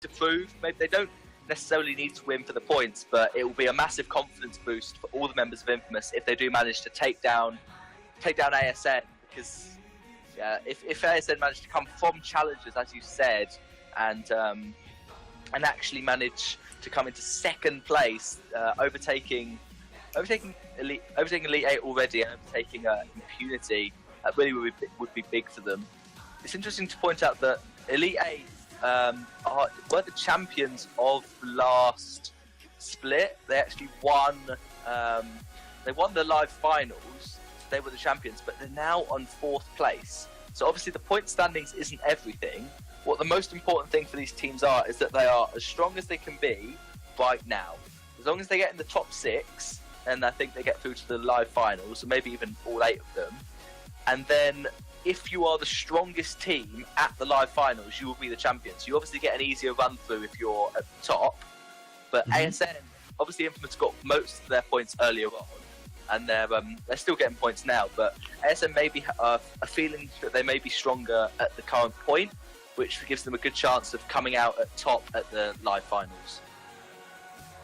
to prove. Maybe they don't necessarily need to win for the points, but it will be a massive confidence boost for all the members of Infamous if they do manage to take down ASN. Because if ASN manage to come from challenges, as you said, and actually manage to come into second place, overtaking Elite 8 already, and overtaking Impunity, that really would be big for them. It's interesting to point out that Elite 8 were the champions of last split. They actually won. They won the live finals. They were the champions, but they're now on 4th place. So obviously the point standings isn't everything. What the most important thing for these teams is that they are as strong as they can be right now. As long as they get in the top 6, and I think they get through to the live finals, or maybe even all 8 of them. And then if you are the strongest team at the live finals, you will be the champions. You obviously get an easier run through if you're at the top. But ASN, obviously Infamous got most of their points earlier on, and they're still getting points now. But ASN may be a feeling that they may be stronger at the current point, which gives them a good chance of coming out at top at the live finals.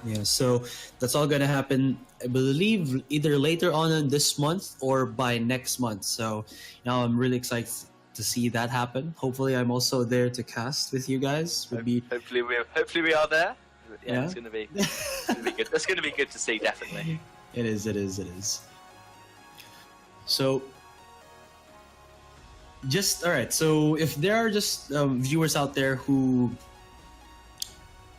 Yeah, so that's all going to happen, I believe, either later on in this month or by next month. So now I'm really excited to see that happen. Hopefully I'm also there to cast with you guys. Hopefully we are there. Yeah. It's going to be good. That's going to be good to see, definitely. It is. So all right. So if there are just viewers out there who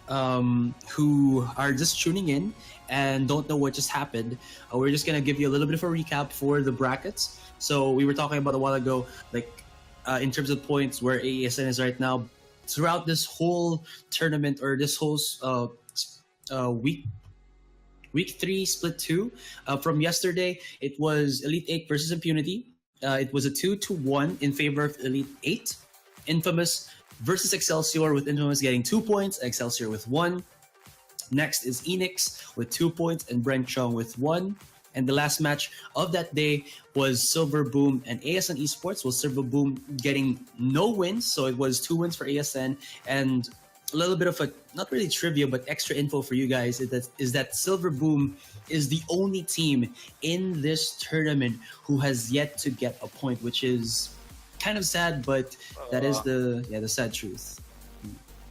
are just tuning in and don't know what just happened, we're just gonna give you a little bit of a recap for the brackets. So we were talking about a while ago, in terms of points, where ASN is right now throughout this whole tournament, or this whole week 3 split 2. From yesterday, it was Elite 8 versus Impunity. It was a 2-1 in favor of Elite 8. Infamous versus Excelsior, with Infamous getting 2 points, Excelsior with 1. Next is Enix with 2 points and Brent Chong with 1. And the last match of that day was Silver Boom and ASN Esports, with Silver Boom getting no wins. So it was 2 wins for ASN. And a little bit of not really trivia, but extra info for you guys is that Silver Boom is the only team in this tournament who has yet to get a point, which is kind of sad, but that is the sad truth.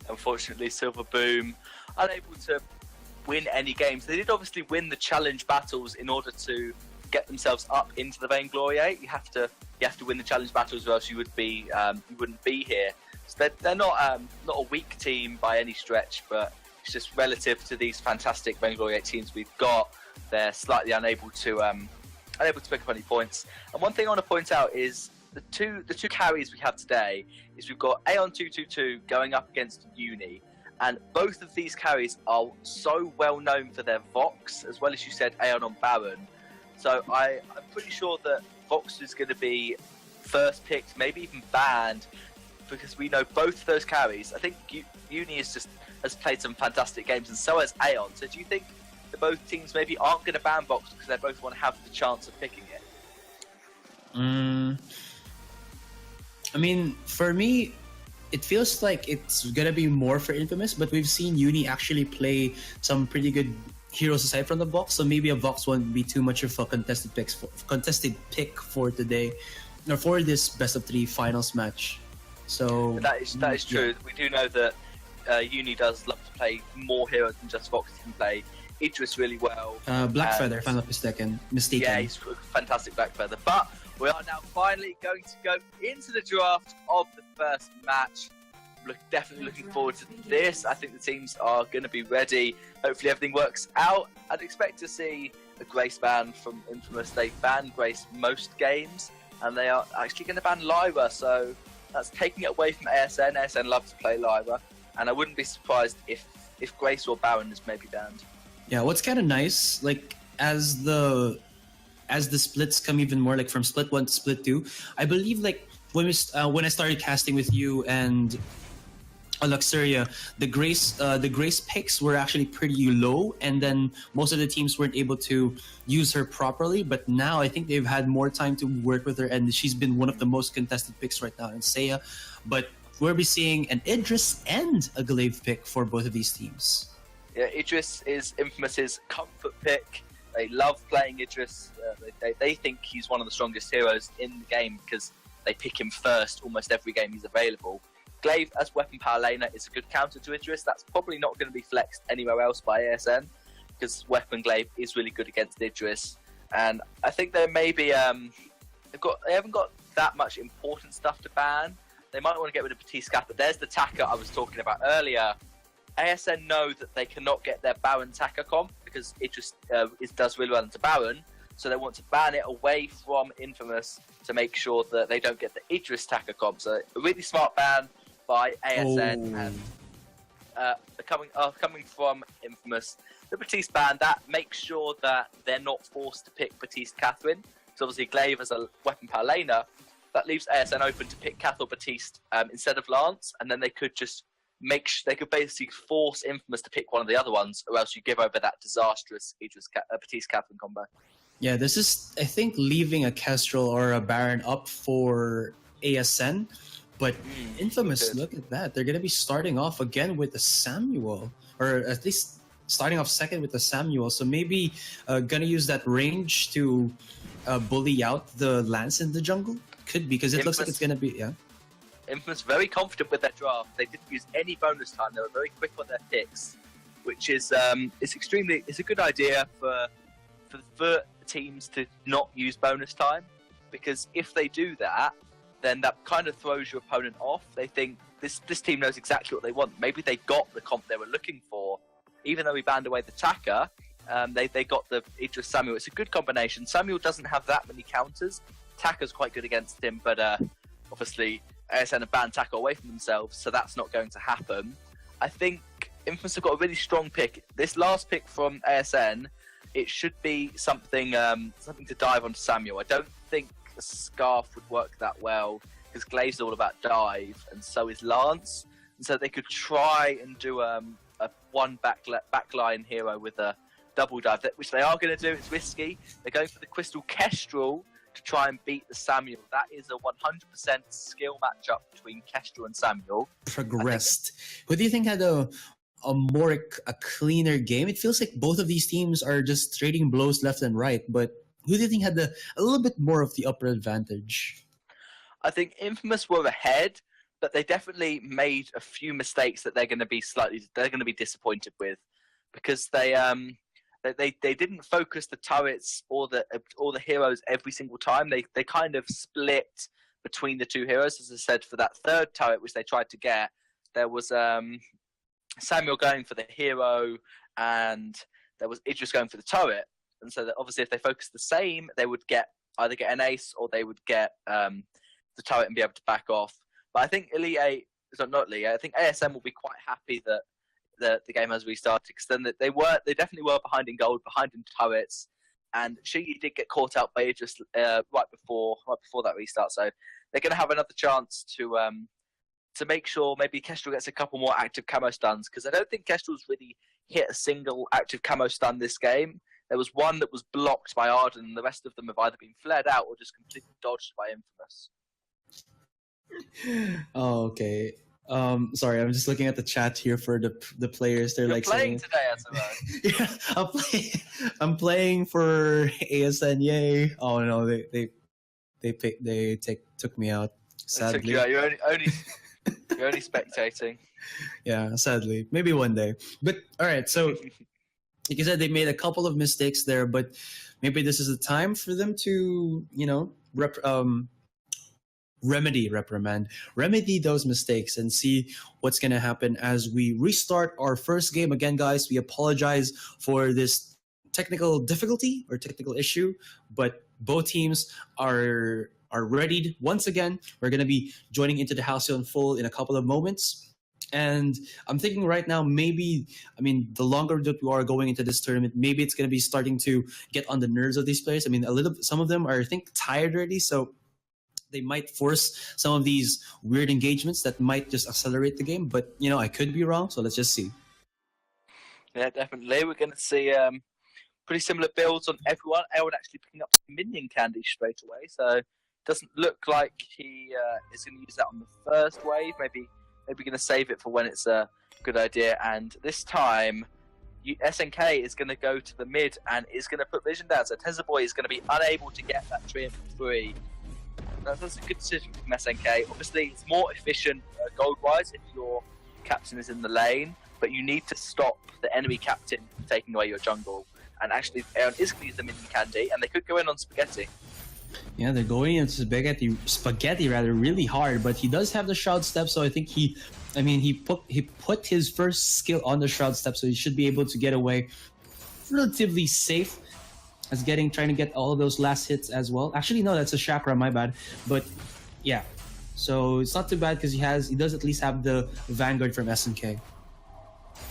Unfortunately, Silver Boom unable to win any games. They did obviously win the challenge battles in order to get themselves up into the Vainglory 8. You have to win the challenge battles, or else you wouldn't be here. So they're not a weak team by any stretch, but it's just relative to these fantastic Vainglory 8 teams we've got, they're slightly unable to pick up any points. And one thing I want to point out is the two carries we have today is we've got Aeon 222 going up against Uni, and both of these carries are so well known for their Vox, as well as you said Aeon on Baron. So I'm pretty sure that Vox is going to be first picked, maybe even banned, because we know both of those carries. I think Uni has played some fantastic games, and so has Aeon. So do you think that both teams maybe aren't going to ban Vox because they both want to have the chance of picking it? I mean, for me, it feels like it's gonna be more for Infamous, but we've seen Uni actually play some pretty good heroes aside from the Vox, so maybe a Vox won't be too much of a contested pick for today, or for this best of 3 finals match. So that is true. Yeah. We do know that Uni does love to play more heroes than just Vox. He can play Idris really well. Blackfeather, if I'm not mistaken. Yeah, he's a fantastic Blackfeather. But we are now finally going to go into the draft of the first match. Definitely looking forward to this. I think the teams are going to be ready. Hopefully everything works out. I'd expect to see a Grace ban from Infamous. They ban Grace most games, and they are actually going to ban Lyra, so that's taking it away from ASN. ASN love to play Lyra, and I wouldn't be surprised if Grace or Baron is maybe banned. Yeah, what's kind of nice, as the splits come even more, from split 1 to split 2, I believe when I started casting with you and Luxuria, the Grace picks were actually pretty low, and then most of the teams weren't able to use her properly. But now I think they've had more time to work with her, and she's been one of the most contested picks right now in Seiya. But we'll be seeing an Idris and a Glaive pick for both of these teams. Yeah, Idris is Infamous's comfort pick. They love playing Idris. They think he's one of the strongest heroes in the game because they pick him first almost every game he's available. Glaive as weapon power laner is a good counter to Idris. That's probably not going to be flexed anywhere else by ASN because weapon Glaive is really good against Idris. And I think there may be they haven't got that much important stuff to ban. They might want to get rid of Batiste but there's the Taka I was talking about earlier. ASN know that they cannot get their Baron Taka comp because it just does really well into Baron, so they want to ban it away from Infamous to make sure that they don't get the Idris Taka comp. So a really smart ban by ASN and coming from Infamous. The Batiste ban, that makes sure that they're not forced to pick Batiste Catherine. So obviously Glaive as a weapon power laner, that leaves ASN open to pick Cath or Batiste instead of Lance, and then they could just they could basically force Infamous to pick one of the other ones, or else you give over that disastrous Batiste Catherine combo. Yeah, this is, I think, leaving a Kestrel or a Baron up for ASN, but Infamous, look at that. They're going to be starting off again with the Samuel, or at least starting off second with the Samuel, so maybe going to use that range to bully out the Lance in the jungle? Could be, because it looks like it's going to be, yeah. Infamous very confident with their draft. They didn't use any bonus time. They were very quick on their picks, which is it's a good idea for teams to not use bonus time, because if they do that, then that kind of throws your opponent off. They think this team knows exactly what they want. Maybe they got the comp they were looking for, even though we banned away the Taka. They got the Idris Samuel. It's a good combination. Samuel doesn't have that many counters. Taka's quite good against him, but obviously ASN have banned Taka away from themselves, so that's not going to happen. I think Infamous have got a really strong pick. This last pick from ASN, it should be something to dive onto Samuel. I don't think a Scarf would work that well, because Glaive's all about dive, and so is Lance. And so they could try and do a one backline hero with a double dive, which they are going to do. It's risky. They're going for the Crystal Kestrel to try and beat the Samuel. That is a 100% skill matchup between Kestrel and Samuel. Progressed. Who do you think had a cleaner game? It feels like both of these teams are just trading blows left and right, but who do you think had a little bit more of the upper advantage? I think Infamous were ahead, but they definitely made a few mistakes that they're going to be disappointed with, because they didn't focus the turrets or the heroes every single time. They kind of split between the two heroes. As I said, for that third turret which they tried to get, there was Samuel going for the hero, and there was Idris going for the turret. And so that obviously if they focused the same, they would either get an ace, or they would get the turret and be able to back off. But I think I think ASM will be quite happy that the game has restarted, because then they definitely were behind in gold, behind in turrets, and Shiggy did get caught out by Idris right before that restart. So they're going to have another chance to make sure maybe Kestrel gets a couple more active camo stuns, because I don't think Kestrel's really hit a single active camo stun this game. There was one that was blocked by Arden, and the rest of them have either been flared out or just completely dodged by Infamous. Oh, okay. Sorry, I'm just looking at the chat here for the players. They're You're like playing saying, today, yeah, I'm playing for ASN. Yay! Oh no, they took me out. Sadly, took you out. You're only spectating. Yeah, sadly, maybe one day. But all right, so like you said, they made a couple of mistakes there, but maybe this is the time for them to remedy those mistakes and see what's going to happen as we restart our first game. Again, guys, we apologize for this technical difficulty or technical issue, but both teams are readied once again. We're going to be joining into the Halcyon full in a couple of moments. And I'm thinking right now, maybe, the longer that we are going into this tournament, maybe it's going to be starting to get on the nerves of these players. Some of them are, I think, tired already, so they might force some of these weird engagements that might just accelerate the game. But, I could be wrong, so let's just see. Yeah, definitely. We're going to see pretty similar builds on everyone. Everyone actually picking up some minion candy straight away. So Doesn't look like he is going to use that on the first wave. Maybe going to save it for when it's a good idea. And this time, SNK is going to go to the mid and is going to put vision down. So Tezzaboy is going to be unable to get that trim free. That's a good decision from SNK. Obviously, it's more efficient gold-wise if your captain is in the lane, but you need to stop the enemy captain from taking away your jungle. And actually, Aeon is going to use the minion candy, and they could go in on Spaghetti. Yeah, they're going into spaghetti really hard, but he does have the Shroud Step, so I think he put his first skill on the Shroud Step, so he should be able to get away relatively safe as trying to get all of those last hits as well. Actually, no, that's a chakra, my bad. But yeah, so it's not too bad because he does at least have the Vanguard from SNK.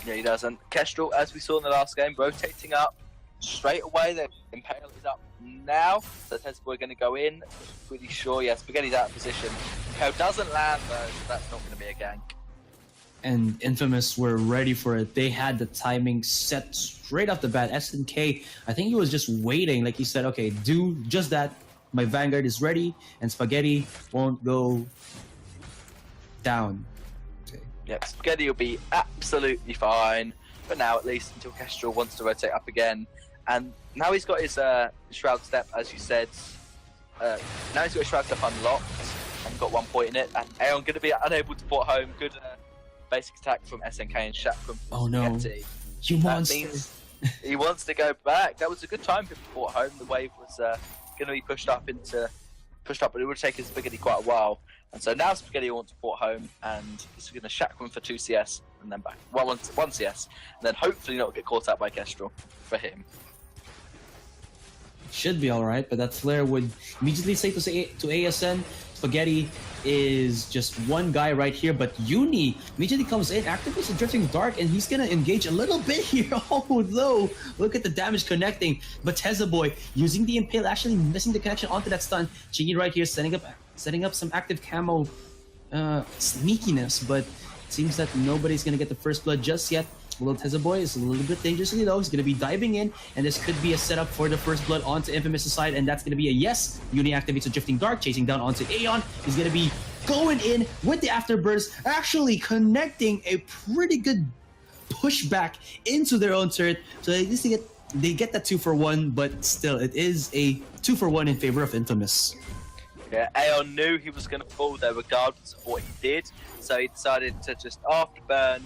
Yeah, he does. And Kestrel, as we saw in the last game, rotating up straight away. The Impale is up now, so Tezzaboy going to go in. Pretty sure, yeah, Spaghetti's out of position. Ko doesn't land though, so that's not going to be a gank. And Infamous were ready for it. They had the timing set straight off the bat. SNK, I think he was just waiting. Like he said, okay, do just that. My Vanguard is ready, and Spaghetti won't go down. Okay. Yep, Spaghetti will be absolutely fine. For now, at least, until Kestrel wants to rotate up again. And now he's got his Shroud Step, as you said. Now he's got his Shroud Step unlocked and got 1 point in it. And Aeon going to be unable to port home. Good basic attack from SNK and Chakram from Spaghetti. No. You monster. Means he wants to go back. That was a good time for him to port home. The wave was going to be pushed up, but it would take Spaghetti quite a while. And so now Spaghetti wants to port home, and he's going to Chakram for 2 CS and then back. Well, 1 CS, and then hopefully not get caught out by Kestrel for him. Should be alright, but that flare would immediately say to ASN, Spaghetti is just one guy right here, but Uni immediately comes in, activates the Drifting Dark, and he's gonna engage a little bit here. Oh no, look at the damage connecting. But Tezzaboy using the Impale, actually missing the connection onto that stun. Chingy right here setting up some active camo sneakiness, but it seems that nobody's gonna get the first blood just yet. Little Tezzaboy is a little bit dangerously low. He's going to be diving in, and this could be a setup for the first blood onto Infamous' side, and that's going to be a yes. Uni activates a Drifting Dark, chasing down onto Aeon. He's going to be going in with the Afterburst, actually connecting a pretty good pushback into their own turret. So at least they get that 2-for-1, but still, it is a 2-for-1 in favor of Infamous. Yeah, Aeon knew he was going to fall there regardless of what he did, so he decided to just afterburn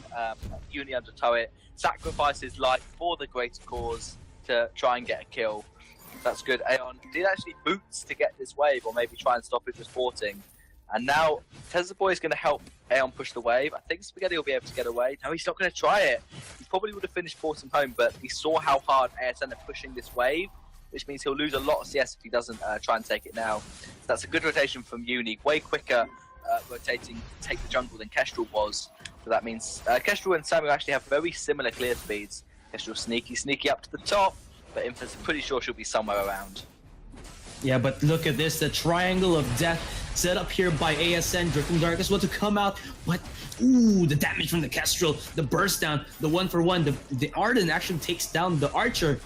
Uni under turret, sacrifice his life for the greater cause to try and get a kill. That's good. Aeon did actually boots to get this wave, or maybe try and stop it just porting. And now Tezzaboy is going to help Aeon push the wave. I think Spaghetti will be able to get away. No, he's not going to try it. He probably would have finished porting home, but he saw how hard ASN are pushing this wave, which means he'll lose a lot of CS if he doesn't try and take it now. So that's a good rotation from Uni, way quicker rotating to take the jungle than Kestrel was. So that means Kestrel and Samu actually have very similar clear speeds. Kestrel sneaky up to the top, but Infamous is pretty sure she'll be somewhere around. Yeah, but look at this, the triangle of death set up here by ASN. Drifting Dark is about to come out, but ooh, the damage from the Kestrel, the burst down, the 1-for-1, the Arden actually takes down the Archer.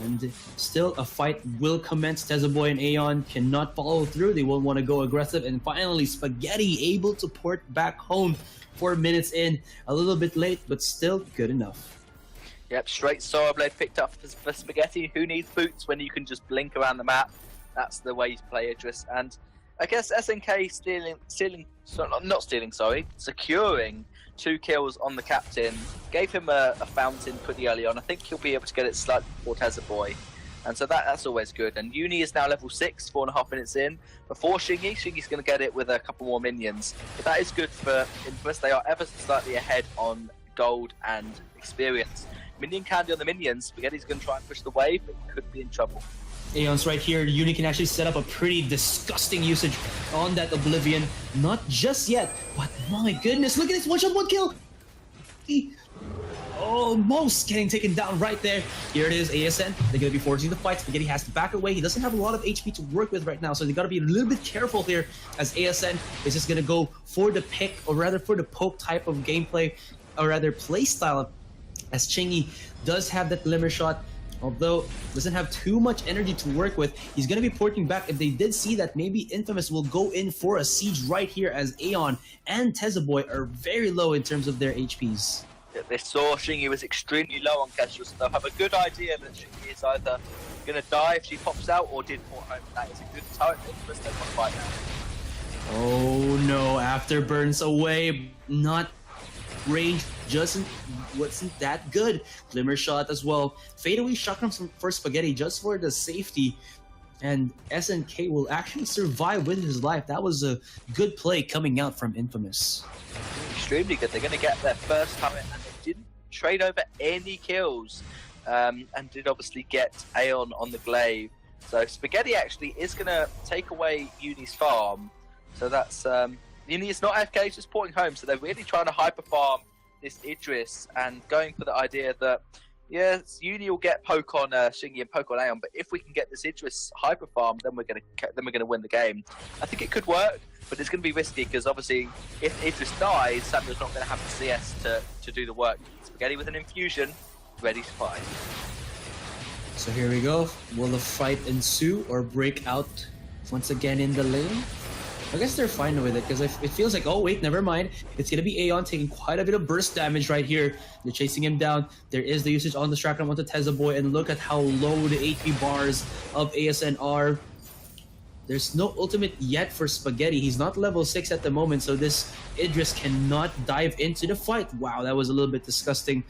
And still, a fight will commence. Tezzaboy and Aeon cannot follow through. They will want to go aggressive. And finally, Spaghetti able to port back home 4 minutes in. A little bit late, but still good enough. Yep, straight Sora Blade picked up for Spaghetti. Who needs boots when you can just blink around the map? That's the way you play Idris. And I guess SNK securing 2 kills on the captain, gave him a fountain pretty early on. I think he'll be able to get it slightly before Tezzaboy, and so that's always good. And Uni is now level 6, 4.5 minutes in. Before Shingy's going to get it with a couple more minions. But that is good for Infamous. They are ever so slightly ahead on gold and experience. Minion candy on the minions. Spaghetti's going to try and push the wave, but could be in trouble. Aeon's right here. Uni can actually set up a pretty disgusting usage on that Oblivion. Not just yet, but my goodness, look at this, 1-shot, 1 kill! He almost getting taken down right there. Here it is, ASN. They're going to be forcing the fight. Spaghetti has to back away. He doesn't have a lot of HP to work with right now, so they got to be a little bit careful here, as ASN is just going to go for the pick, or rather for the poke type of gameplay, or rather play style, as Chingy does have that glimmer shot Although doesn't have too much energy to work with, he's going to be porting back. If they did see that, maybe Infamous will go in for a siege right here, as Aeon and Tezaboy are very low in terms of their HPs. They saw Shingy was extremely low on Kestrel, so they'll have a good idea that Shingy is either going to die if she pops out or did port home. That is a good turret for Infamous. They want to fight now. Oh no, after burns away, not range wasn't that good. Glimmer shot as well. Fadeaway shotgun for Spaghetti just for the safety. And SNK will actually survive with his life. That was a good play coming out from Infamous. Extremely good. They're going to get their first turret, and they didn't trade over any kills. And did obviously get Aeon on the glaive. So Spaghetti actually is going to take away Uni's farm. So that's Uni is not AFK, it's just porting home. So they're really trying to hyper farm this Idris and going for the idea that yes, Uni will get poke on Shingy and poke on Aeon, but if we can get this Idris hyper farm, then we're gonna win the game. I think it could work, but it's gonna be risky because obviously if Idris dies, Samuel's not gonna have the CS to do the work. Spaghetti with an infusion, ready to fight. So here we go. Will the fight ensue or break out once again in the lane? I guess they're fine with it because it feels like, oh wait, never mind. It's going to be Aeon taking quite a bit of burst damage right here. They're chasing him down. There is the usage on the Stratton onto Tezaboy, and look at how low the HP bars of ASN are. There's no ultimate yet for Spaghetti. He's not level 6 at the moment, so this Idris cannot dive into the fight. Wow, that was a little bit disgusting.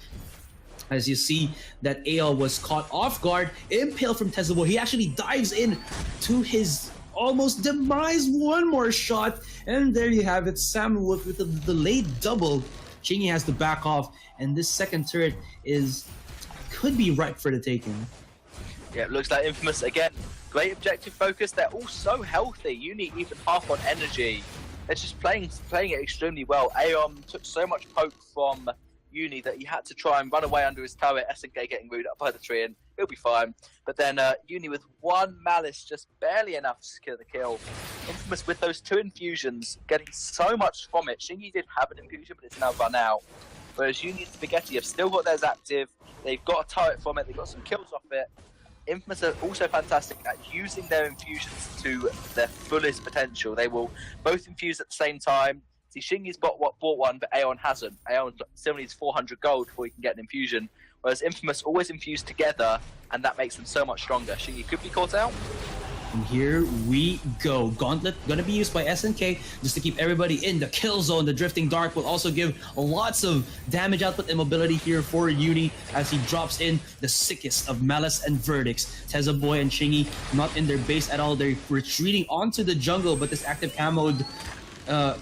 As you see that Aeon was caught off guard, impale from Tezaboy. He actually dives in to his almost demise. One more shot, and there you have it. Samuel with the delayed double. Chingy has to back off, and this second turret could be ripe for the taking. Yeah, it looks like Infamous again. Great objective focus. They're all so healthy. Uni even half on energy. They're just playing it extremely well. Aeon took so much poke from Uni that he had to try and run away under his turret. SNK getting rooted up by the tree, and he'll be fine. But then Uni with one malice, just barely enough to secure the kill. Infamous with those two infusions, getting so much from it. Shingy did have an infusion, but it's now run out. Whereas Uni and Spaghetti have still got theirs active. They've got a turret from it. They've got some kills off it. Infamous are also fantastic at using their infusions to their fullest potential. They will both infuse at the same time. See, Shingy's bought one, but Aeon hasn't. Aeon still needs 400 gold before he can get an infusion. Whereas Infamous always infuse together, and that makes them so much stronger. Shingy could be caught out. And here we go. Gauntlet gonna be used by SNK just to keep everybody in the kill zone. The Drifting Dark will also give lots of damage output and mobility here for Uni as he drops in the sickest of Malice and Verdicts. Tezaboy and Shingy not in their base at all. They're retreating onto the jungle, but this active camoed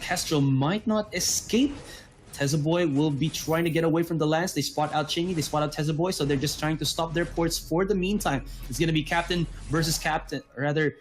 Kestrel might not escape. Tezaboy will be trying to get away from the lance. They spot out Chingy, they spot out Tezaboy, so they're just trying to stop their ports for the meantime. It's going to be Captain versus Captain, or rather,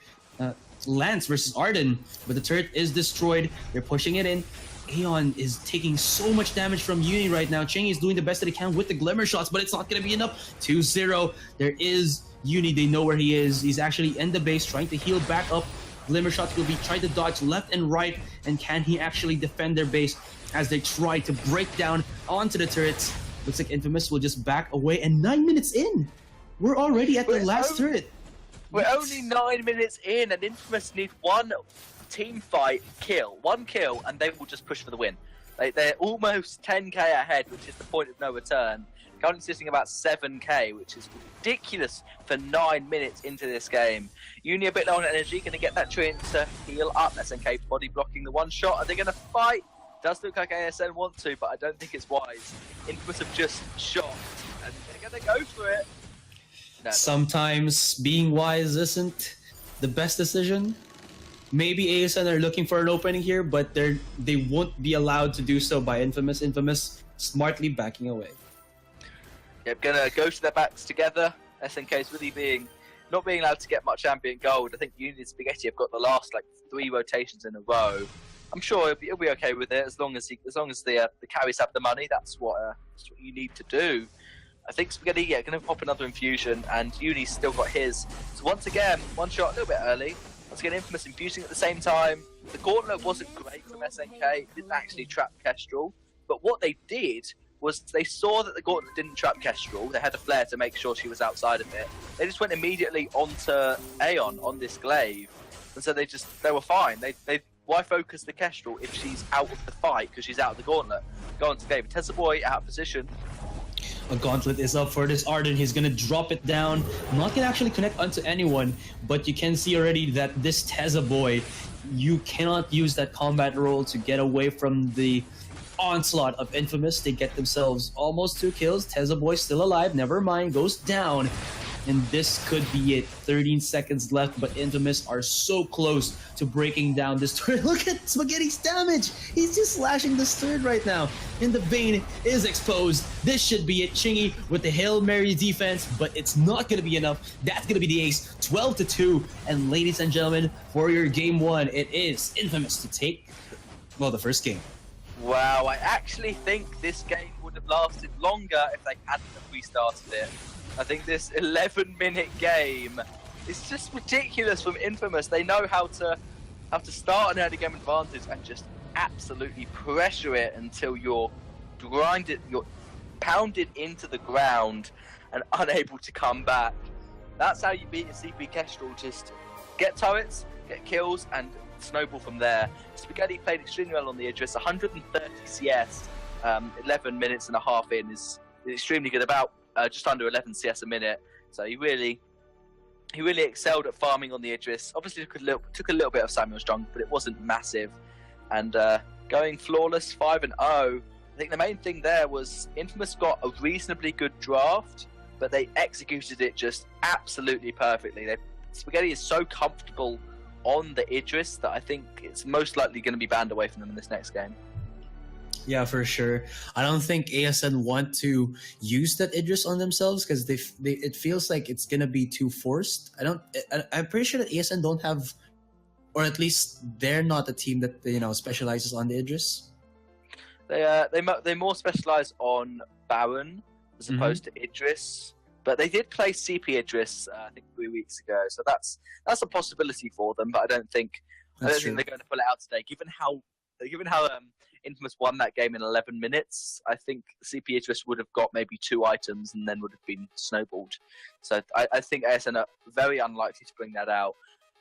Lance versus Arden. But the turret is destroyed. They're pushing it in. Aeon is taking so much damage from Uni right now. Chingy is doing the best that he can with the Glimmer shots, but it's not going to be enough. 2-0. There is Uni. They know where he is. He's actually in the base trying to heal back up. Glimmer shots will be trying to dodge left and right, and can he actually defend their base as they try to break down onto the turrets? Looks like Infamous will just back away, and 9 minutes in, we're already at the last turret. We're only 9 minutes in, and Infamous need one team fight kill, and they will just push for the win. They're almost 10k ahead, which is the point of no return. Currently sitting about 7k, which is ridiculous for 9 minutes into this game. Uni a bit low on energy, going to get that Trin to heal up. SNK body blocking the one shot. Are they going to fight? Does look like ASN want to, but I don't think it's wise. Infamous have just shot, and they're going to go for it. No, sometimes being wise isn't the best decision. Maybe ASN are looking for an opening here, but they won't be allowed to do so by Infamous. Infamous smartly backing away. Yep, gonna go to their backs together. SNK is really not being allowed to get much ambient gold. I think Uni and Spaghetti have got the last 3 rotations in a row. I'm sure he'll be okay with it as long as the carries have the money. That's what you need to do. I think Spaghetti gonna pop another infusion, and Uni's still got his. So once again, one shot a little bit early. Once again, Infamous infusing at the same time. The gauntlet wasn't great from SNK. It didn't actually trap Kestrel. But what they did was they saw that the Gauntlet didn't trap Kestrel. They had a flare to make sure she was outside of it. They just went immediately onto Aeon on this glaive, and so they were fine. They why focus the Kestrel if she's out of the fight because she's out of the Gauntlet? Go on to glaive. Tessa Boy out of position. A Gauntlet is up for this Arden. He's gonna drop it down. Not gonna actually connect onto anyone, but you can see already that this Tessa Boy, you cannot use that combat role to get away from the onslaught of Infamous. They get themselves almost 2 kills. Tessa Boy still alive. Never mind, goes down. And this could be it. 13 seconds left, but Infamous are so close to breaking down this turret. Look at Spaghetti's damage. He's just slashing this turret right now. And the Bane is exposed. This should be it. Chingy with the Hail Mary defense, but it's not going to be enough. That's going to be the ace. 12-2. And ladies and gentlemen, for your game 1, it is Infamous to take, well, the first game. Wow, I actually think this game would have lasted longer if they hadn't have restarted it. I think this 11-minute game is just ridiculous from Infamous. They know how to start an early game advantage and just absolutely pressure it until you're pounded into the ground and unable to come back. That's how you beat a CP Kestrel. Just get turrets, get kills, and snowball from there. Spaghetti played extremely well on the Idris. 130 CS, 11 minutes and a half in is extremely good. About just under 11 CS a minute. So he really excelled at farming on the Idris. Obviously took a little bit of Samuel's junk, but it wasn't massive. And going flawless 5-0. I think the main thing there was Infamous got a reasonably good draft, but they executed it just absolutely perfectly. Spaghetti is so comfortable on the Idris that I think it's most likely going to be banned away from them in this next game. Yeah, for sure. I don't think ASN want to use that Idris on themselves because it feels like it's gonna be too forced. I'm pretty sure that ASN don't have, or at least they're not a team that specializes on the Idris. They more specialize on Baron as opposed to Idris, but they did play CP Idris I think 3 weeks ago, so that's a possibility for them. But I don't think they're going to pull it out today, given how Infamous won that game in 11 minutes. I think CP Idris would have got maybe 2 items and then would have been snowballed. So I think ASN are very unlikely to bring that out.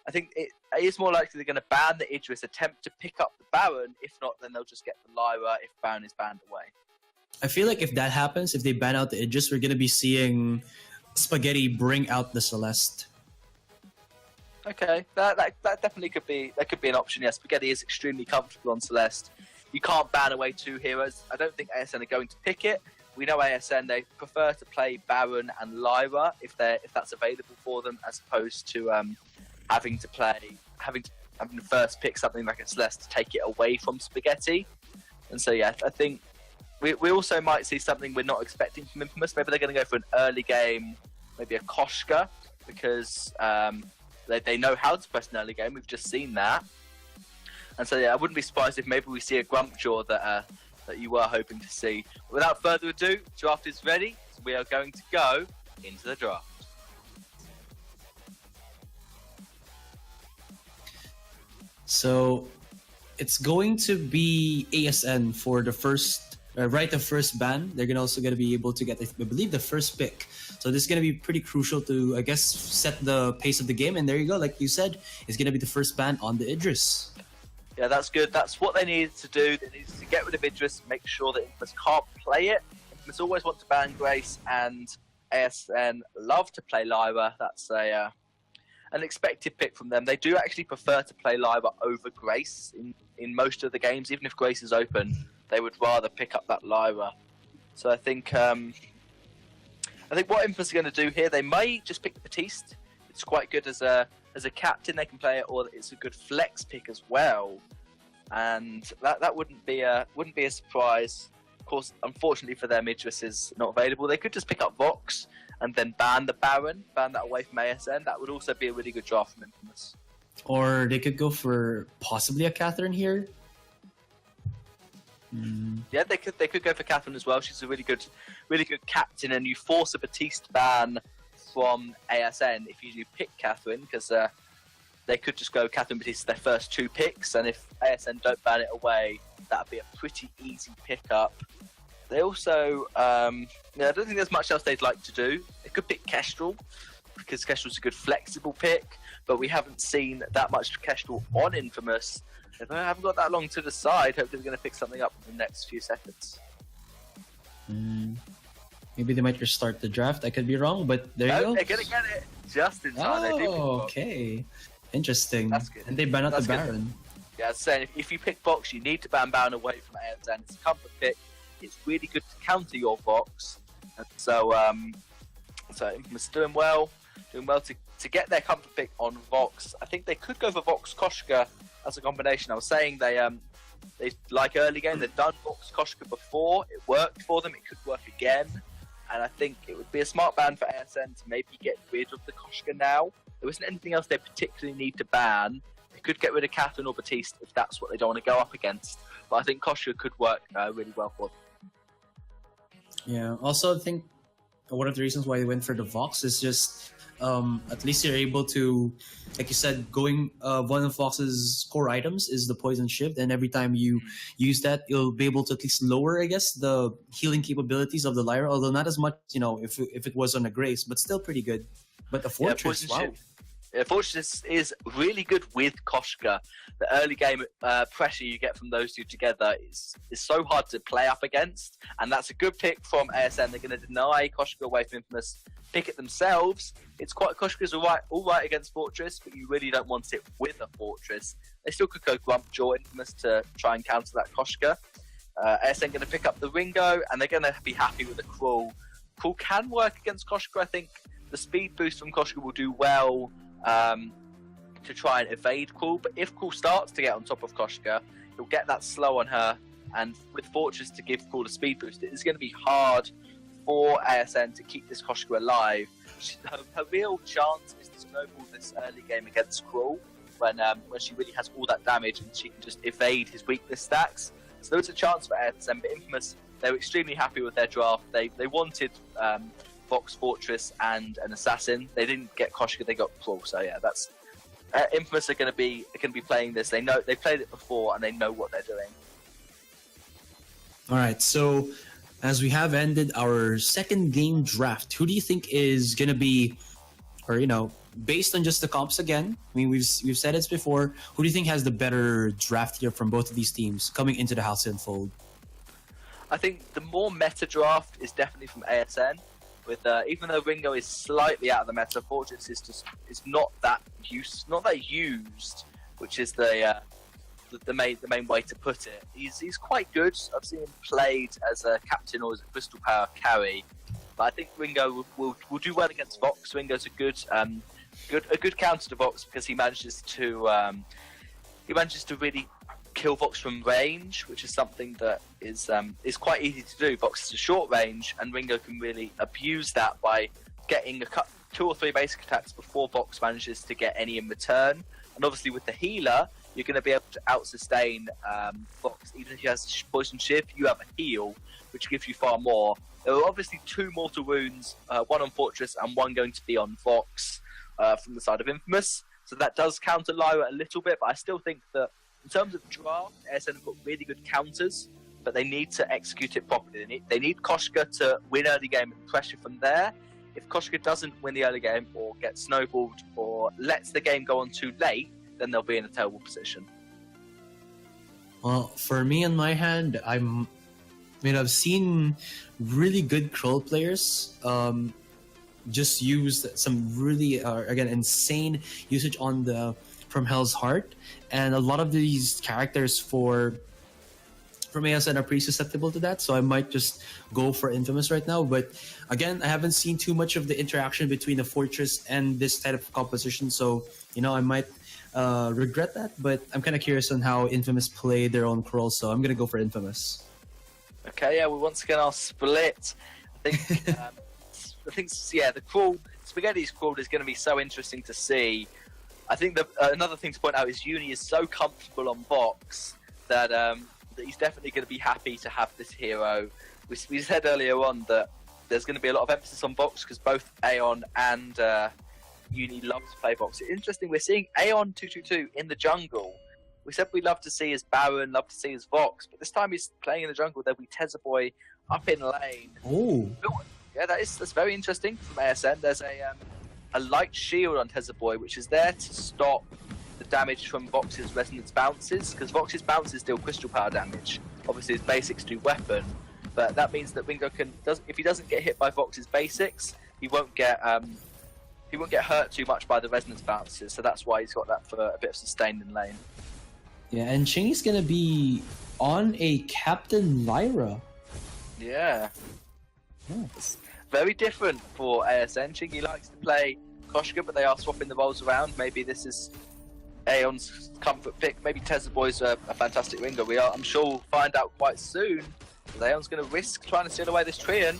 I think it is more likely they're going to ban the Idris, attempt to pick up the Baron. If not, then they'll just get the Lyra if Baron is banned away. I feel like if that happens, if they ban out the Idris, we're going to be seeing Spaghetti bring out the Celeste. Okay, that definitely could be an option. Yeah, Spaghetti is extremely comfortable on Celeste. You can't ban away 2 heroes. I don't think ASN are going to pick it. We know ASN, they prefer to play Baron and Lyra if that's available for them, as opposed to having to first pick something like a Celeste to take it away from Spaghetti. And so yeah, I think we also might see something we're not expecting from Infamous. Maybe they're going to go for an early game, maybe a Koshka, because they know how to press an early game. We've just seen that. And so, yeah, I wouldn't be surprised if maybe we see a Grumpjaw that you were hoping to see. Without further ado, draft is ready. So we are going to go into the draft. So it's going to be ASN for the first right of first ban. They're also going to be able to get, I believe, the first pick. So this is going to be pretty crucial to, I guess, set the pace of the game. And there you go. Like you said, it's going to be the first ban on the Idris. Yeah, that's good. That's what they needed to do. They needed to get rid of Idris, make sure that Infamous can't play it. Infamous always want to ban Grace, and ASN love to play Lyra. That's an expected pick from them. They do actually prefer to play Lyra over Grace in most of the games. Even if Grace is open, they would rather pick up that Lyra. So I think what Infamous are going to do here, they may just pick Batiste. It's quite good as a captain, they can play it, or it's a good flex pick as well, and that wouldn't be a surprise. Of course, unfortunately for them, Idris is not available. They could just pick up Vox and then ban the Baron, ban that away from ASN. That would also be a really good draft from Infamous. Or they could go for possibly a Catherine here. Yeah, they could go for Catherine as well. She's a really good captain, and you force a Batiste ban from ASN if you pick Catherine, because they could just go Catherine Batiste their first 2 picks, and if ASN don't ban it away, that'd be a pretty easy pickup. They also, I don't think there's much else they'd like to do. They could pick Kestrel, because Kestrel's a good flexible pick, but we haven't seen that much Kestrel on Infamous. If I haven't got that long to decide, hopefully we're going to pick something up in the next few seconds. Maybe they might restart the draft. I could be wrong, but there you go. They're going to get it just in time. Oh, okay. Interesting. That's good. And they ban out That's the good. Baron. Yeah, I was saying, if you pick Vox, you need to ban Baron away from ASN. It's a comfort pick. It's really good to counter your Vox. And so Infamous doing well to get their comfort pick on Vox. I think they could go for Vox Koshka as a combination. I was saying they like early game. They've done Vox Koshka before. It worked for them. It could work again. And I think it would be a smart ban for ASN to maybe get rid of the Koshka now. There isn't anything else they particularly need to ban. They could get rid of Catherine or Batiste if that's what they don't want to go up against. But I think Koshka could work really well for them. Yeah. Also, I think one of the reasons why they went for the Vox is just at least you're able to, like you said, going one of Vox's core items is the Poison Shift, and every time you use that, you'll be able to at least lower, I guess, the healing capabilities of the Lyra, although not as much, if it was on a Grace, but still pretty good. But the Fortress, wow. Fortress is really good with Koshka. The early game pressure you get from those two together is so hard to play up against, and that's a good pick from ASN. They're going to deny Koshka away from Infamous, pick it themselves. Koshka's all right against Fortress, but you really don't want it with a Fortress. They still could go Grumpjaw Infamous to try and counter that Koshka. ASN going to pick up the Ringo, and they're going to be happy with the Crawl. Crawl can work against Koshka. I think the speed boost from Koshka will do well to try and evade Crawl, but if Crawl starts to get on top of Koshka, he'll get that slow on her, and with Fortress to give Crawl a speed boost, it's going to be hard for ASN to keep this Koshka alive. Her real chance is to snowball this early game against Crawl when she really has all that damage and she can just evade his weakness stacks. So there's a chance for ASN, but Infamous, they were extremely happy with their draft. They wanted Vox, Fortress, and an Assassin. They didn't get Koshka, they got Crawl. So yeah, that's Infamous are going to be playing this. They played it before and they know what they're doing. All right, so as we have ended our second game draft, who do you think is going to be, or based on just the comps again? I mean, we've said it before. Who do you think has the better draft here from both of these teams coming into the House and Fold? I think the more meta draft is definitely from ASN. With even though Ringo is slightly out of the meta, Fortress is not that used, which is the main way to put it. He's quite good. I've seen him played as a captain or as a Crystal Power carry, but I think Ringo will do well against Vox. Ringo's a good counter to Vox because he manages to really kill Vox from range, which is something that is quite easy to do. Vox is a short range, and Ringo can really abuse that by getting two or three basic attacks before Vox manages to get any in return. And obviously with the healer, you're going to be able to out-sustain Vox. Even if he has a Poison Shift, you have a heal, which gives you far more. There are obviously two mortal wounds, one on Fortress and one going to be on Vox from the side of Infamous. So that does counter Lyra a little bit, but I still think that in terms of draft, ASN have got really good counters, but they need to execute it properly. They need Koshka to win early game and pressure from there. If Koshka doesn't win the early game or gets snowballed or lets the game go on too late, then they'll be in a terrible position. Well, for me on my hand, I've seen really good Kroll players just use some really insane usage on the From Hell's Heart, and a lot of these characters from ASN are pretty susceptible to that, so I might just go for Infamous right now. But again, I haven't seen too much of the interaction between the Fortress and this type of composition, so I might regret that, but I'm kind of curious on how Infamous play their own Kroll, so I'm gonna go for Infamous. Okay, yeah, well, once again, I'll split. I think, the Crawl, Spaghetti's Crawl is going to be so interesting to see. I think another thing to point out is Uni is so comfortable on Vox that he's definitely going to be happy to have this hero. We said earlier on that there's going to be a lot of emphasis on Vox because both Aeon and Uni love to play Vox. It's interesting, we're seeing Aeon 222 in the jungle. We said we love to see his Baron, love to see his Vox, but this time he's playing in the jungle. There'll be Tezza Boy up in lane. Oh. Yeah, that's very interesting from ASN. There's a light shield on Boy, which is there to stop the damage from Vox's resonance bounces, because Vox's bounces deal crystal power damage. Obviously, his basics do weapon, but that means that Wingo if he doesn't get hit by Vox's basics, he won't get hurt too much by the resonance bounces. So that's why he's got that for a bit of sustain in lane. Yeah, and Chingy's gonna be on a Captain Lyra. Yeah. Yes. Very different for ASN. Chingy likes to play Koshka, but they are swapping the roles around. Maybe this is Aeon's comfort pick. Maybe Boy's a fantastic winger. I'm sure we'll find out quite soon. Aeon's going to risk trying to steal away this Treant.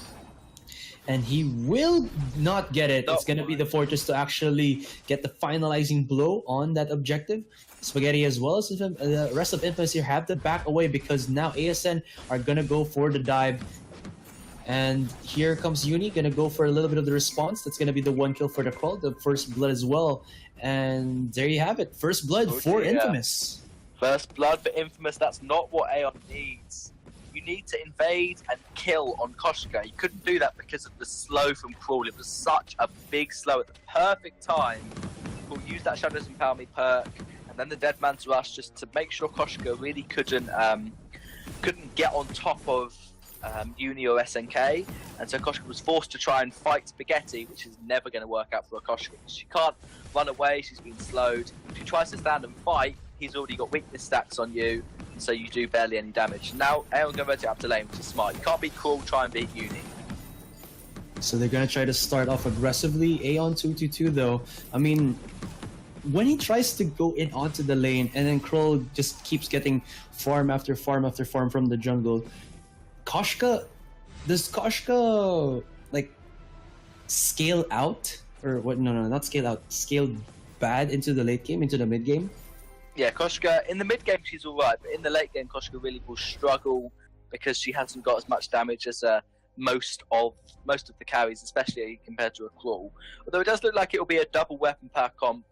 And he will not get it. No. It's going to be the Fortress to actually get the finalizing blow on that objective. Spaghetti as well as the rest of Infamous here have to back away because now ASN are going to go for the dive. And here comes Uni, going to go for a little bit of the response. That's going to be the one kill for the Crawl, the first blood as well. And there you have it. First blood for Infamous. First blood for Infamous. That's not what Aeon needs. You need to invade and kill on Koshka. You couldn't do that because of the slow from Crawl. It was such a big slow at the perfect time. We'll use that Shadows Empower Me perk and then the Dead Man's Rush just to make sure Koshka really couldn't get on top of Uni or SNK, and so Koshka was forced to try and fight Spaghetti, which is never going to work out for a Koshka. She can't run away, she's been slowed. If she tries to stand and fight, he's already got weakness stacks on you, and so you do barely any damage. Now, Aeon's going to rotate up to lane, which is smart. You can't beat Crawl, try and beat Uni. So they're going to try to start off aggressively. Aeon 2-2-2 though. I mean, when he tries to go in onto the lane, and then Crawl just keeps getting farm after farm after farm from the jungle, does Koshka like scale out or what? No, not scale out. Scale bad into the late game, into the mid game. Yeah, Koshka in the mid game she's alright, but in the late game Koshka really will struggle because she hasn't got as much damage as most of the carries, especially compared to a Crawl. Although it does look like it will be a double weapon power comp.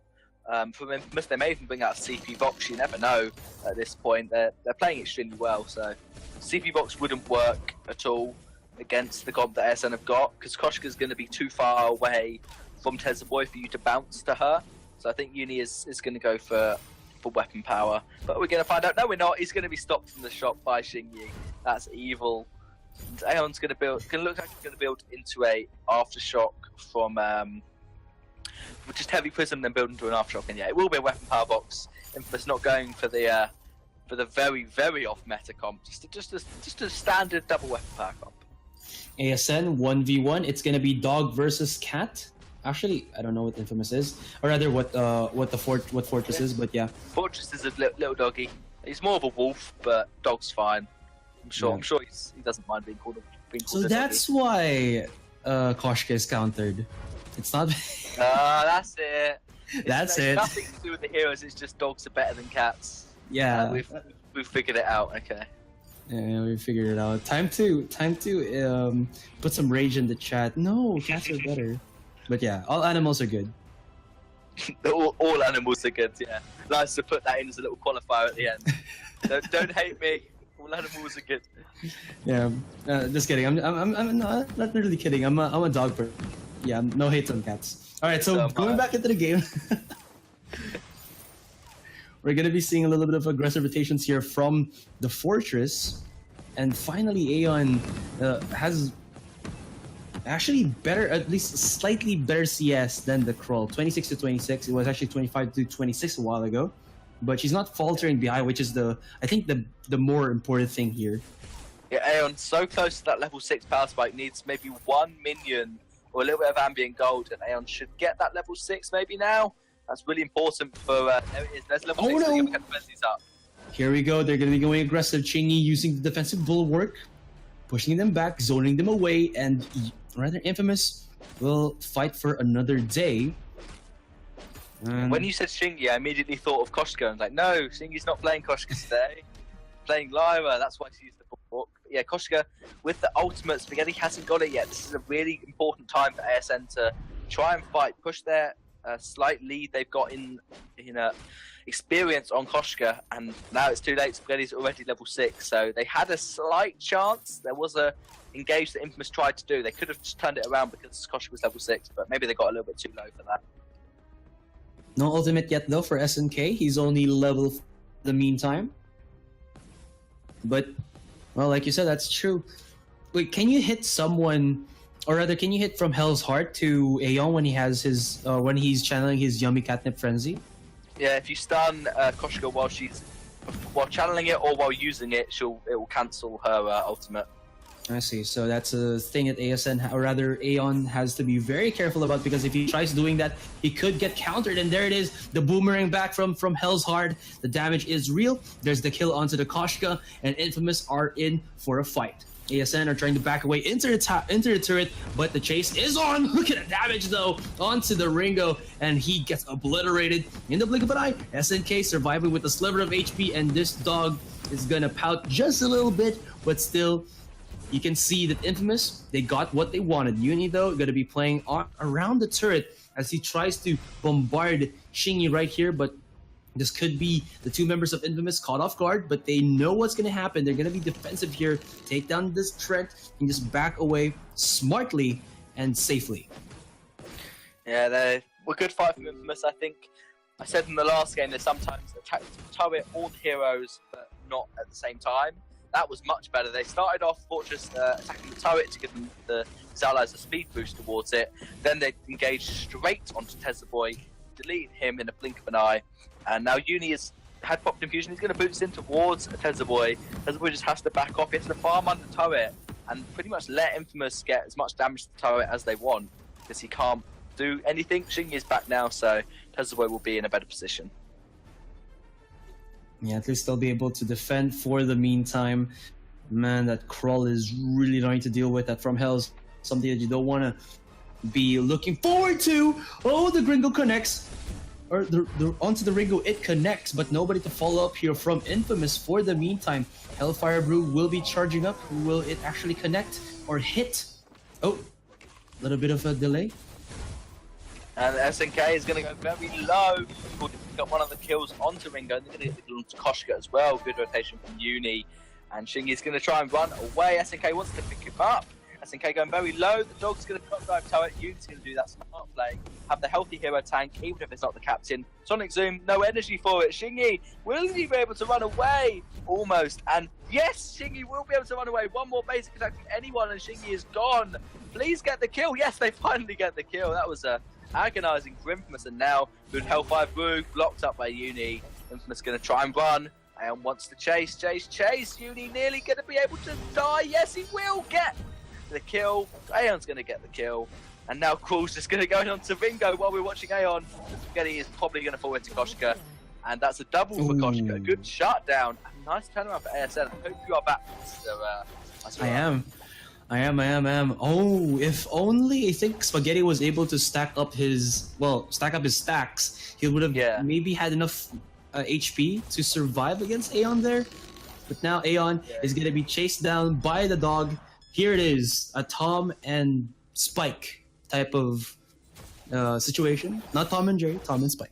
From Infamous, they may even bring out CP Vox. You never know at this point. They're playing extremely well, so CP Vox wouldn't work at all against the comp that ASN have got because Koshka's going to be too far away from Boy for you to bounce to her. So I think Uni is going to go for weapon power, but we're going to find out. No, we're not. He's going to be stopped from the shot by Xingyi. That's evil. And Aeon's going to look like he's going to build into a aftershock from. Just heavy prism, then build into an aftershock, and yeah, it will be a weapon power box. Infamous not going for the very very off meta comp, just a standard double weapon power comp. ASN 1v1. It's gonna be dog versus cat. Actually, I don't know what Infamous is, or rather what Fortress is, but yeah. Fortress is a little doggy. He's more of a wolf, but dog's fine. I'm sure he doesn't mind being called So that's why Koshka is countered. It's not. That's it. That's it. Nothing to do with the heroes. It's just dogs are better than cats. Yeah, we've figured it out. Okay. Yeah, we figured it out. Time to put some rage in the chat. No, cats are better. But yeah, all animals are good. all animals are good. Yeah. Nice to put that in as a little qualifier at the end. Don't hate me. All animals are good. Yeah. Just kidding. I'm not really kidding. I'm a dog person. Yeah, no hate on cats. All right, so going back into the game, we're going to be seeing a little bit of aggressive rotations here from the Fortress. And finally, Aeon has actually better, at least slightly better CS than the Crawl. 26-26. It was actually 25-26 a while ago. But she's not faltering behind, which is I think the more important thing here. Yeah, Aeon so close to that level 6 power spike, needs maybe one minion or a little bit of ambient gold, and Aeon should get that level 6 maybe now. That's really important for. There it is. There's level 6. No. Get the up. Here we go. They're going to be going aggressive. Chingy using the defensive bulwark, pushing them back, zoning them away, and rather Infamous will fight for another day. When you said Xingyi, I immediately thought of Koshka. I was like, no, Xingyi's not playing Koshka today. Playing Lyra. That's why she used the bulwark. But yeah, Koshka with the ultimate. Spaghetti hasn't got it yet. This is a really important time for ASN to try and fight, push their slight lead they've got in experience on Koshka, and now it's too late. Spaghetti's already level 6, so they had a slight chance. There was a engage that Infamous tried to do. They could have just turned it around because Koshka was level 6, but maybe they got a little bit too low for that. No ultimate yet though for SNK. He's only level for the meantime. But, well, like you said, that's true. Wait, can you hit someone, or rather, can you hit from Hell's Heart to Aeon when he has his when he's channeling his Yummy Catnip Frenzy? Yeah, if you stun Koshka while channeling it or while using it, it will cancel her ultimate. I see. So that's a thing that ASN, or rather Aeon, has to be very careful about, because if he tries doing that, he could get countered. And there it is, the boomerang back from Hell's Heart. The damage is real. There's the kill onto the Koshka, and Infamous are in for a fight. ASN are trying to back away into the turret, but the chase is on. Look at the damage though onto the Ringo, and he gets obliterated in the blink of an eye. SNK surviving with a sliver of HP, and this dog is gonna pout just a little bit, but still, you can see that Infamous, they got what they wanted. Uni though gonna be playing around the turret as he tries to bombard Shingy right here, but this could be the two members of Infamous caught off guard, but they know what's going to happen. They're going to be defensive here, take down this Trent, and just back away smartly and safely. Yeah, they were a good fight from Infamous. I think I said in the last game they sometimes attack the turret or the heroes, but not at the same time. That was much better. They started off Fortress attacking the turret to give them the allies a speed boost towards it. Then they engaged straight onto Tesla Boy, deleting him in a blink of an eye. And now Uni has had pop confusion. He's going to boost in towards Tesla Boy. Tesla Boy just has to back off. He has to farm under the turret and pretty much let Infamous get as much damage to the turret as they want, because he can't do anything. Shingy is back now, so Tesla Boy will be in a better position. Yeah, at least they'll be able to defend for the meantime. Man, that crawl is really annoying to deal with. That from Hell's something that you don't want to be looking forward to. Oh, the Gringo connects. Or onto the Ringo, it connects, but nobody to follow up here from Infamous for the meantime. Hellfire Brew will be charging up. Will it actually connect or hit? Oh, a little bit of a delay. And SNK is going to go very low. Got one of the kills onto Ringo, and they're going to get the kill onto Koshka as well. Good rotation from Uni. And Shingy's going to try and run away. SNK wants to pick him up. SNK going very low. The dog's going to drop dive turret. Uni's going to do that smart play. Have the healthy hero tank, even if it's not the captain. Sonic Zoom, no energy for it. Shingy, will he be able to run away? Almost. And yes, Shingy will be able to run away. One more basic attack from anyone, and Shingy is gone. Please get the kill. Yes, they finally get the kill. That was agonizing for Infamous. And now, good Hellfire Brew, blocked up by Uni. Infamous going to try and run. And wants to chase. Uni nearly going to be able to die. Yes, he will get the kill. Aeon's going to get the kill. And now Crawl's just going to go on to Ringo while we're watching Aeon. Spaghetti is probably going to fall into Koshka. And that's a double for Koshka. Good shutdown. Nice turnaround for ASN. I hope you are back, Mr. I am. Oh, if only I think Spaghetti was able to stack up his stacks, he would have maybe had enough HP to survive against Aeon there. But now Aeon is going to be chased down by the dog. Here it is, a Tom and Spike type of situation. Not Tom and Jerry, Tom and Spike.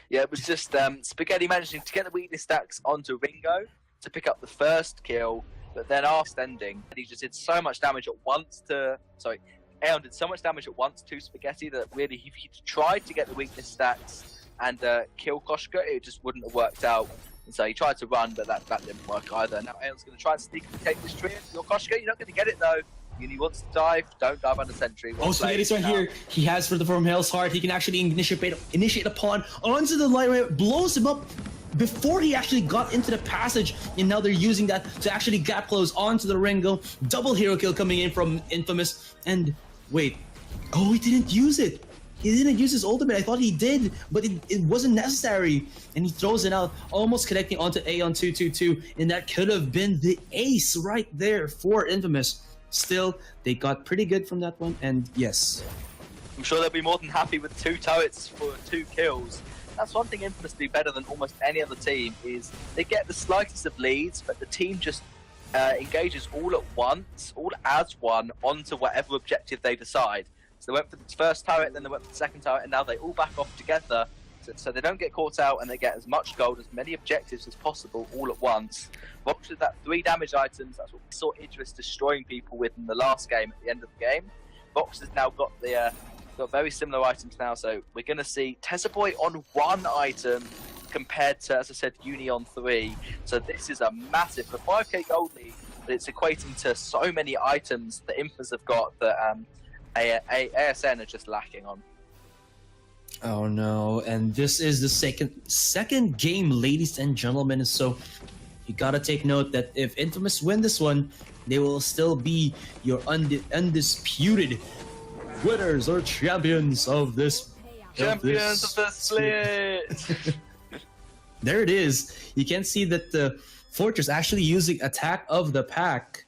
Yeah, it was just Spaghetti managing to get the weakness stacks onto Ringo to pick up the first kill, but then after ending, he just did so much damage at once Aeon did so much damage at once to Spaghetti that really, if he tried to get the weakness stacks and kill Koshka, it just wouldn't have worked out. And so he tried to run, but that didn't work either. Now Aeon's going to try and sneak and take this tree. Your Koshka, you're not going to get it though. Uni wants to dive. Don't dive under sentry. Spaghetti's right here. He has from Hell's Heart. He can actually initiate a pawn onto the light, blows him up before he actually got into the passage, and now they're using that to actually gap close onto the Ringo. Double hero kill coming in from Infamous. And wait, he didn't use it. He didn't use his ultimate. I thought he did, but it wasn't necessary. And he throws it out, almost connecting onto Aeon 222, and that could have been the ace right there for Infamous. Still, they got pretty good from that one, and yes. I'm sure they'll be more than happy with 2 turrets for 2 kills. That's one thing Infamous do better than almost any other team, is they get the slightest of leads, but the team just engages all at once, all as one, onto whatever objective they decide. So they went for the first turret, then they went for the second turret, and now they all back off together so they don't get caught out and they get as much gold, as many objectives as possible all at once. Vox with that 3 damage items, that's what we saw Idris destroying people with in the last game at the end of the game. Vox has now got got very similar items now, so we're going to see Tezzaboy on 1 item compared to, as I said, Uni on 3. So this is a massive, for 5k gold lead, but it's equating to so many items that Infamous have got that ASN are just lacking on. Oh no, and this is the second game, ladies and gentlemen, so you gotta take note that if Infamous win this one, they will still be your undisputed winners or champions of this. Champions of the split! There it is. You can see that the Fortress actually using Attack of the Pack,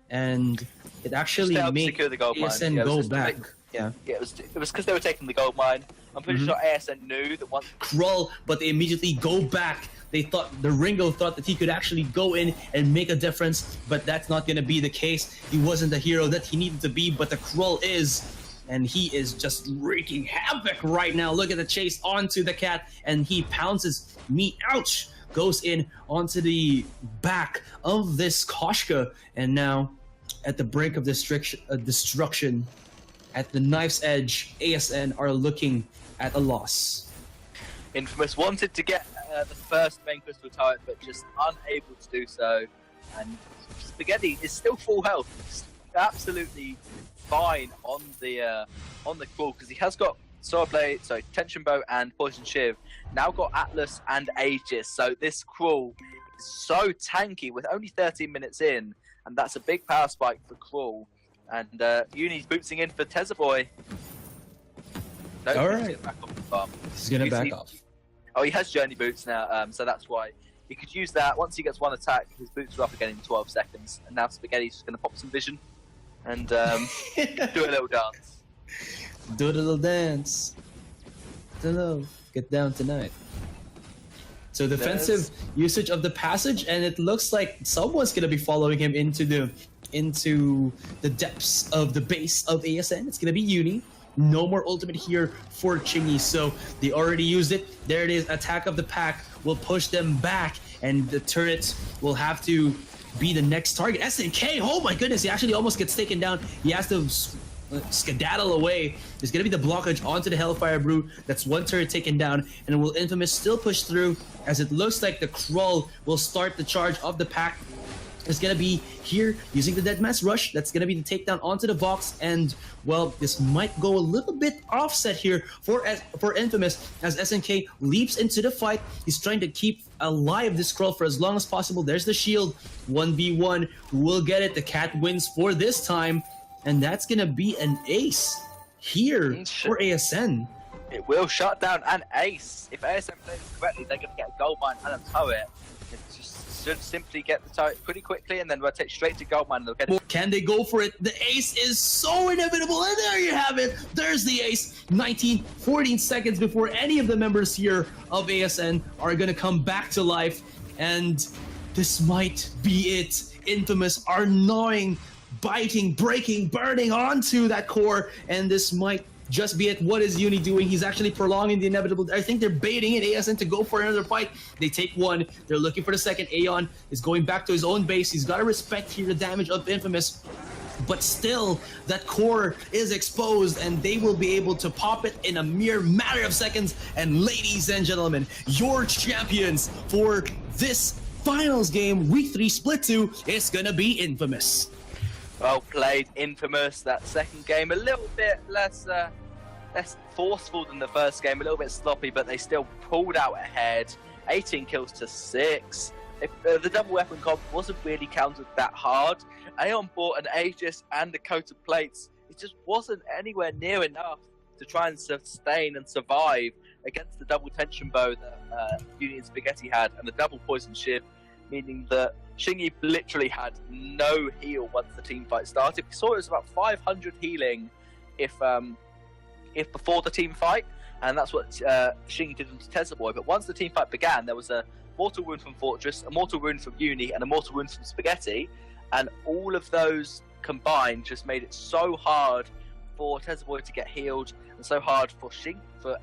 and it actually made ASN go back. Yeah, it was because they were taking the gold mine. I'm pretty sure ASN knew that once crawl, but they immediately go back. They thought the Ringo thought that he could actually go in and make a difference, but that's not going to be the case. He wasn't the hero that he needed to be, but the Krull is, and he is just wreaking havoc right now. Look at the chase onto the cat, and he pounces me. Ouch! Goes in onto the back of this Koshka, and now at the brink of destruction, at the knife's edge, ASN are looking at a loss. Infamous wanted to get the first main crystal turret, but just unable to do so. And Spaghetti is still full health, it's absolutely fine on the Krull, because he has got Sword Blade, Tension Bow and Poison Shiv. Now got Atlas and Aegis, so this Krull is so tanky with only 13 minutes in, and that's a big power spike for Krull. And Uni's bootsing in for Tezzaboy. No, all he's right. gonna back off the farm. He's gonna back off. Oh, he has journey boots now, so that's why he could use that. Once he gets 1 attack, his boots are up again in 12 seconds. And now Spaghetti's just gonna pop some vision and do a little dance. Do a little dance. Hello, get down tonight. So defensive usage of the passage, and it looks like someone's gonna be following him into the depths of the base of ASN. It's gonna be Uni. No more ultimate here for Chingy, so they already used it. There it is. Attack of the Pack will push them back, and the turrets will have to be the next target. SNK, oh my goodness, he actually almost gets taken down. He has to skedaddle away. There's gonna be the blockage onto the Hellfire Brew. That's 1 turret taken down, and will Infamous still push through, as it looks like the Krull will start the charge of the pack. It's gonna be here using the Dead Mass Rush. That's gonna be the takedown onto the Vox, and well, this might go a little bit offset here for Infamous as SNK leaps into the fight. He's trying to keep alive this Krull for as long as possible. There's the shield, 1v1. Who will get it? The cat wins for this time, and that's gonna be an ace here for ASN. It will shut down an ace. If ASN plays correctly, they're gonna get a gold mine and a turret. It's just should simply get the turret pretty quickly and then rotate straight to gold mine and they'll get it. Can they go for it? The ace is so inevitable, and there you have it. There's the ace. 14 seconds before any of the members here of ASN are gonna come back to life, and this might be it. Infamous are gnawing, biting, breaking, burning onto that core, and this might just be it. What is Uni doing? He's actually prolonging the inevitable. I think they're baiting in ASN to go for another fight. They take 1. They're looking for the second. Aeon is going back to his own base. He's got to respect here the damage of Infamous. But still, that core is exposed, and they will be able to pop it in a mere matter of seconds. And ladies and gentlemen, your champions for this finals game, Week 3 Split 2, is going to be Infamous. Well played, Infamous. That second game a little bit less forceful than the first game, a little bit sloppy, but they still pulled out ahead. 18 kills to 6. The double weapon comp wasn't really countered that hard. Aeon bought an Aegis and a coat of plates. It just wasn't anywhere near enough to try and sustain and survive against the double tension bow that Uni and Spaghetti had, and the double poison shiv, meaning that Shingy literally had no heal once the team fight started. We saw it was about 500 healing if before the team fight, and that's what Shingy did to Tezzaboy. But once the team fight began, there was a mortal wound from Fortress, a mortal wound from Uni, and a mortal wound from Spaghetti, and all of those combined just made it so hard for Tezboy to get healed, and so hard for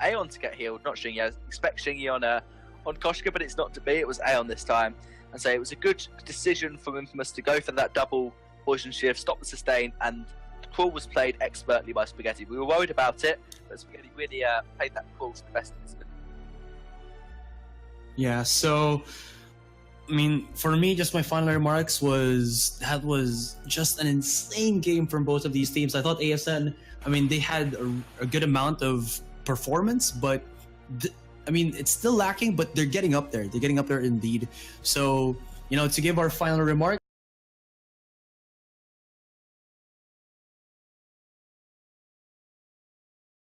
Aeon to get healed. Not Xing, yeah, expect Xingy on Koshka, but it's not to be. It was Aeon this time, and so it was a good decision from Infamous to go for that double poison shift, stop the sustain, and the Quill was played expertly by Spaghetti. We were worried about it, but Spaghetti really played that Quill to the best of his ability. Yeah, so I mean, for me, just my final remarks was that was just an insane game from both of these teams. I thought ASN, I mean, they had a good amount of performance, but I mean, it's still lacking, but they're getting up there. They're getting up there indeed. So, you know, to give our final remarks.